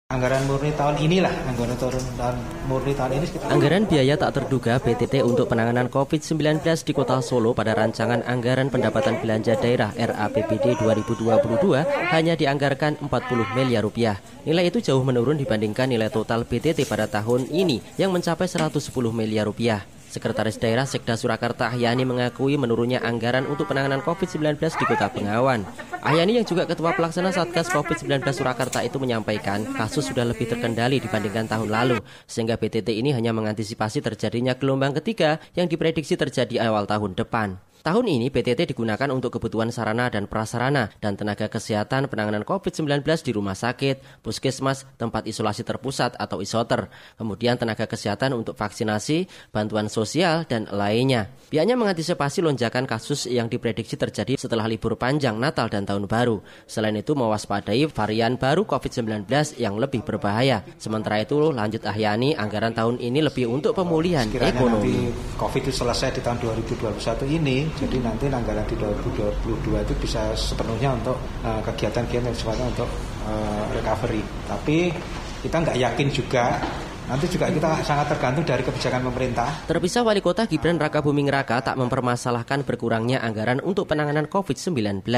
Anggaran murni tahun inilah, Anggaran biaya tak terduga BTT untuk penanganan COVID-19 di Kota Solo pada rancangan Anggaran Pendapatan Belanja Daerah RAPBD 2022 hanya dianggarkan 40 miliar rupiah. Nilai itu jauh menurun dibandingkan nilai total BTT pada tahun ini yang mencapai 110 miliar rupiah. Sekretaris Daerah Sekda Surakarta Ahyani mengakui menurunnya anggaran untuk penanganan COVID-19 di Kota Bengawan. Ahyani yang juga Ketua Pelaksana Satgas COVID-19 Surakarta itu menyampaikan kasus sudah lebih terkendali dibandingkan tahun lalu, sehingga BTT ini hanya mengantisipasi terjadinya gelombang ketiga yang diprediksi terjadi awal tahun depan. Tahun ini BTT digunakan untuk kebutuhan sarana dan prasarana dan tenaga kesehatan penanganan COVID-19 di rumah sakit, puskesmas, tempat isolasi terpusat atau isoter, kemudian tenaga kesehatan untuk vaksinasi, bantuan sosial, dan lainnya. Pihaknya mengantisipasi lonjakan kasus yang diprediksi terjadi setelah libur panjang Natal dan Tahun Baru. Selain itu mewaspadai varian baru COVID-19 yang lebih berbahaya. Sementara itu, lanjut Ahyani, anggaran tahun ini lebih untuk pemulihan ekonomi. Nanti COVID itu selesai di tahun 2021 ini, jadi nanti anggaran di 2022 itu bisa sepenuhnya untuk kegiatan-kegiatan yang sifatnya untuk recovery. Tapi kita nggak yakin juga. Nanti juga kita sangat tergantung dari kebijakan pemerintah. Terpisah Wali Kota Gibran Rakabuming Raka tak mempermasalahkan berkurangnya anggaran untuk penanganan COVID-19.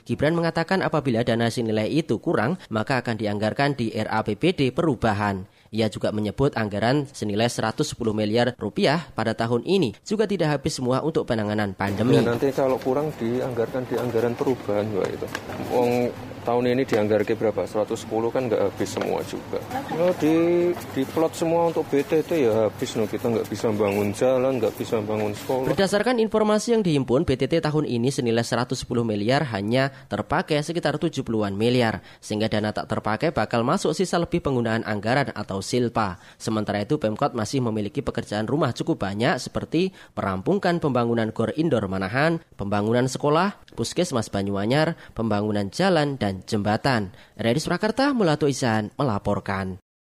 Gibran mengatakan apabila dana senilai itu kurang, maka akan dianggarkan di RAPBD perubahan. Ia juga menyebut anggaran senilai 110 miliar rupiah pada tahun ini juga tidak habis semua untuk penanganan pandemi. Ya, nanti kalau kurang dianggarkan di anggaran perubahan, Mbak, itu. Tahun ini dianggarkan berapa? 110 kan nggak habis semua juga. Ya, di plot semua untuk BTT ya habis. Kita nggak bisa bangun jalan, nggak bisa bangun sekolah. Berdasarkan informasi yang dihimpun, BTT tahun ini senilai 110 miliar hanya terpakai sekitar 70-an miliar. Sehingga dana tak terpakai bakal masuk sisa lebih penggunaan anggaran atau silpa. Sementara itu Pemkot masih memiliki pekerjaan rumah cukup banyak seperti merampungkan pembangunan Gor Indoor Manahan, pembangunan sekolah, puskesmas Banyuanyar, pembangunan jalan dan jembatan. RRI Surakarta, Mulato Ihsan melaporkan.